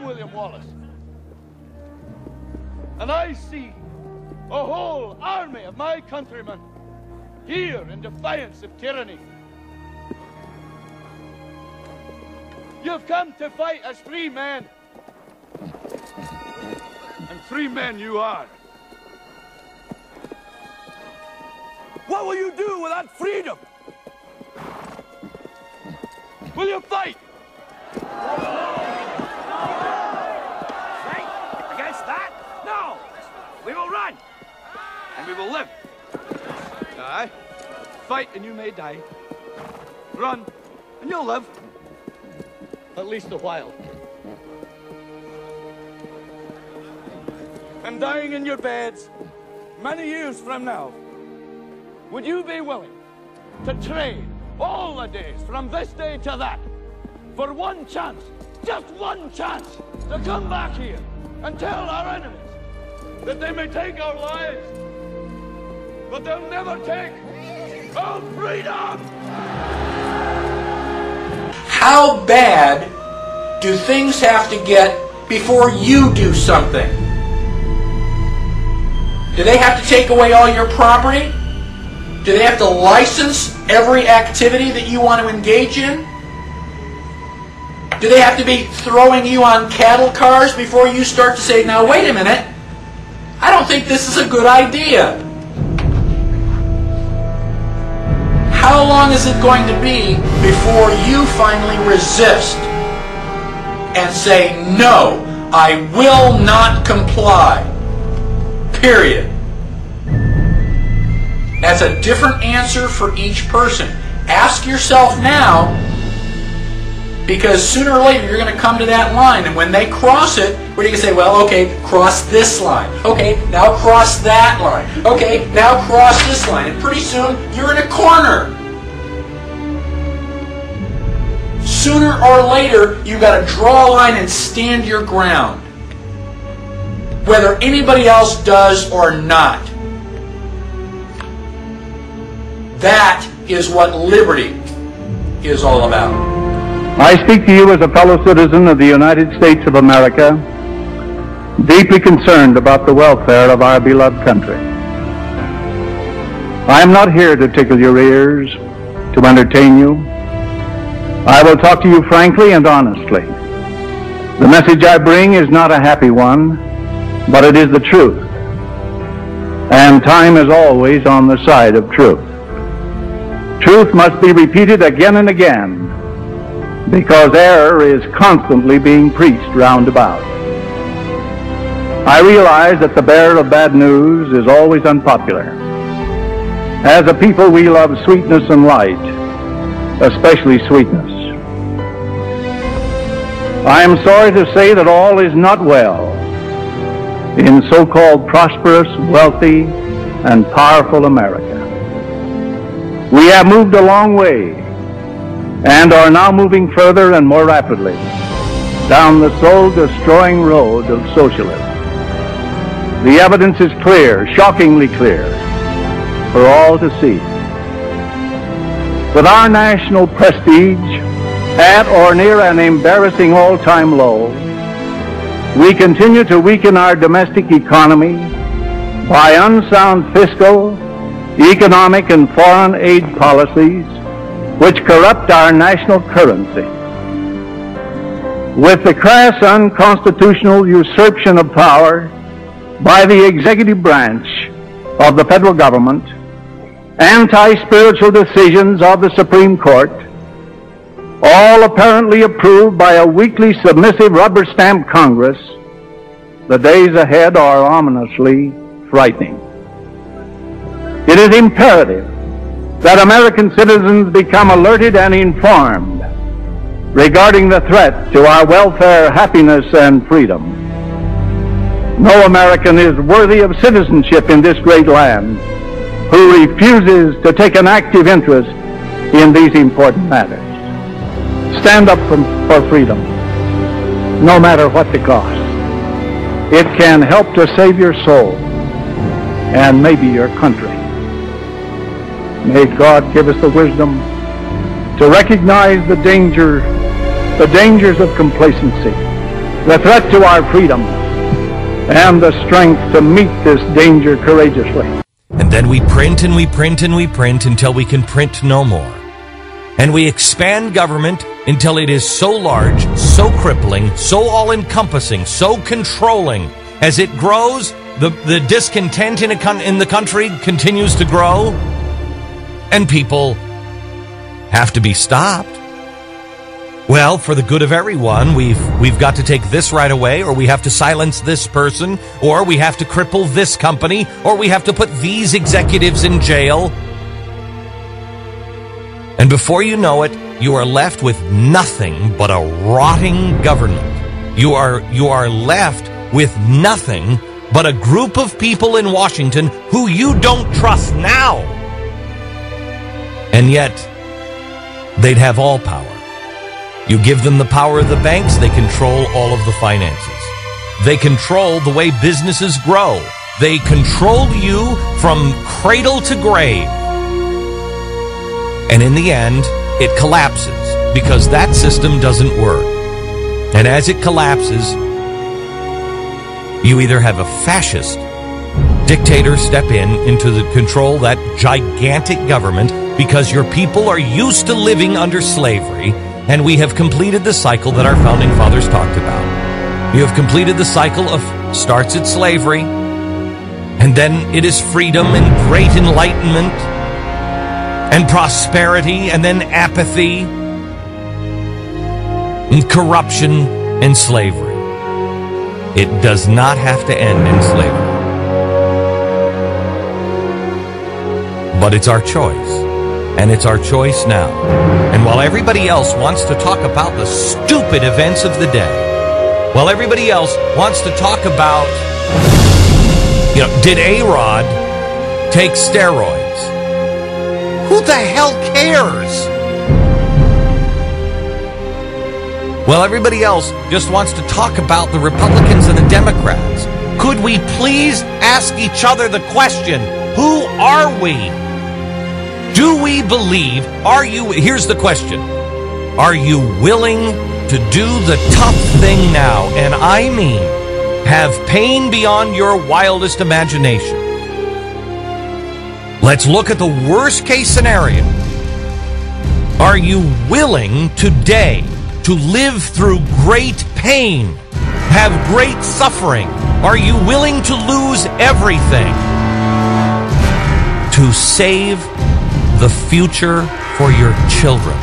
William Wallace. And I see a whole army of my countrymen here in defiance of tyranny. You've come to fight as free men. And free men you are. What will you do without freedom? Will you fight? Fight against that? No! We will run! And we will live. Aye. Fight and you may die. Run and you'll live. At least a while. And dying in your beds many years from now, would you be willing to trade all the days from this day to that for one chance, just one chance, to come back here and tell our enemies that they may take our lives, but they'll never take our freedom? How bad do things have to get before you do something? Do they have to take away all your property? Do they have to license every activity that you want to engage in? Do they have to be throwing you on cattle cars before you start to say, now wait a minute, I don't think this is a good idea? How long is it going to be before you finally resist and say, no, I will not comply? Period. That's a different answer for each person. Ask yourself now, because sooner or later you're going to come to that line, and when they cross it, where you can say, well, okay, cross this line. Okay, now cross that line. Okay, now cross this line. And pretty soon you're in a corner. Sooner or later you've got to draw a line and stand your ground, whether anybody else does or not. That is what liberty is all about. I speak to you as a fellow citizen of the United States of America, deeply concerned about the welfare of our beloved country. I am not here to tickle your ears, to entertain you. I will talk to you frankly and honestly. The message I bring is not a happy one, but it is the truth. And time is always on the side of truth. Truth must be repeated again and again, because error is constantly being preached round about. I realize that the bearer of bad news is always unpopular. As a people, we love sweetness and light, especially sweetness. I am sorry to say that all is not well in so-called prosperous, wealthy, and powerful America. We have moved a long way and are now moving further and more rapidly down the soul-destroying road of socialism. The evidence is clear, shockingly clear, for all to see. With our national prestige at or near an embarrassing all-time low, we continue to weaken our domestic economy by unsound fiscal, economic, and foreign aid policies which corrupt our national currency. With the crass, unconstitutional usurpation of power by the executive branch of the federal government, anti-spiritual decisions of the Supreme Court, all apparently approved by a weakly submissive rubber-stamped Congress, the days ahead are ominously frightening. It is imperative that American citizens become alerted and informed regarding the threat to our welfare, happiness, and freedom. No American is worthy of citizenship in this great land who refuses to take an active interest in these important matters. Stand up for freedom, no matter what the cost. It can help to save your soul and maybe your country. May God give us the wisdom to recognize the dangers of complacency the threat to our freedom, and the strength to meet this danger courageously. And then we print and we print and we print until we can print no more. And we expand government until it is so large, so crippling, so all-encompassing, so controlling. As it grows, the discontent in the country continues to grow, and people have to be stopped. Well, for the good of everyone, we've got to take this right away, or we have to silence this person, or we have to cripple this company, or we have to put these executives in jail. And before you know it, you are left with nothing but a rotting government. You are left with nothing but a group of people in Washington who you don't trust now. And yet, they'd have all power. You give them the power of the banks, they control all of the finances. They control the way businesses grow. They control you from cradle to grave. And in the end, it collapses because that system doesn't work. And as it collapses, you either have a fascist dictator step into the control that gigantic government because your people are used to living under slavery, and we have completed the cycle that our founding fathers talked about. You have completed the cycle of starts at slavery, and then it is freedom and great enlightenment and prosperity, and then apathy and corruption and slavery. It does not have to end in slavery. But it's our choice. And it's our choice now. And while everybody else wants to talk about the stupid events of the day, while everybody else wants to talk about, did A-Rod take steroids? Who the hell cares? Well, everybody else just wants to talk about the Republicans and the Democrats. Could we please ask each other the question, who are we? Do we believe, here's the question, are you willing to do the tough thing now? And I mean, have pain beyond your wildest imagination. Let's look at the worst case scenario. Are you willing today to live through great pain, have great suffering? Are you willing to lose everything to save the future for your children?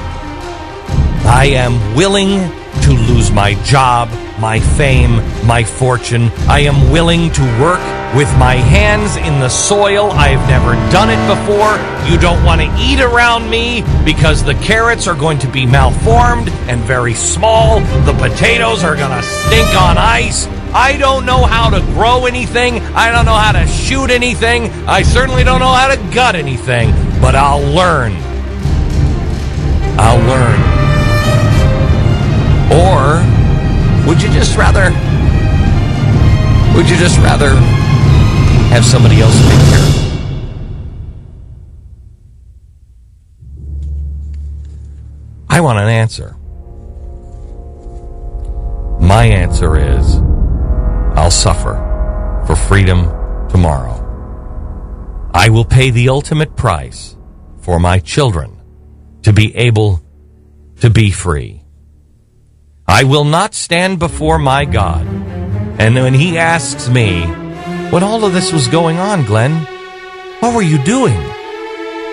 I am willing to lose my job, my fame, my fortune. I am willing to work with my hands in the soil. I've never done it before. You don't want to eat around me because the carrots are going to be malformed and very small. The potatoes are going to stink on ice. I don't know how to grow anything. I don't know how to shoot anything. I certainly don't know how to gut anything. But I'll learn. I'll learn. Or would you just rather have somebody else take care of it? I want an answer. My answer is I'll suffer for freedom tomorrow. I will pay the ultimate price for my children to be able to be free. I will not stand before my God, and when He asks me, when all of this was going on, Glenn, what were you doing?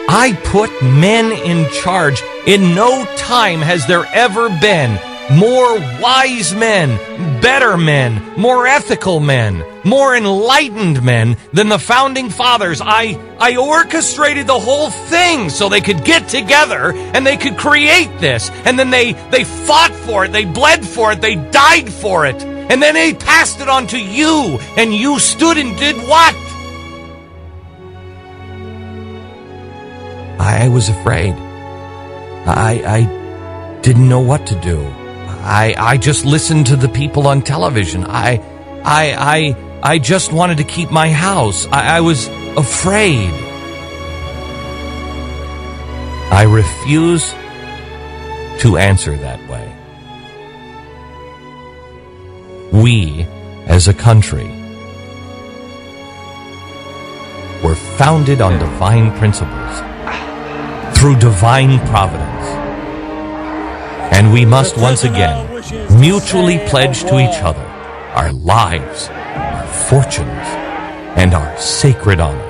I put men in charge. In no time has there ever been more wise men, better men, more ethical men, more enlightened men than the founding fathers. I orchestrated the whole thing so they could get together and they could create this. And then they fought for it, they bled for it, they died for it. And then they passed it on to you, and you stood and did what? I was afraid. I didn't know what to do. I just listened to the people on television. I just wanted to keep my house. I was afraid. I refuse to answer that way. We, as a country, were founded on divine principles, through divine providence. And we must once again mutually pledge to each other our lives, our fortunes, and our sacred honor.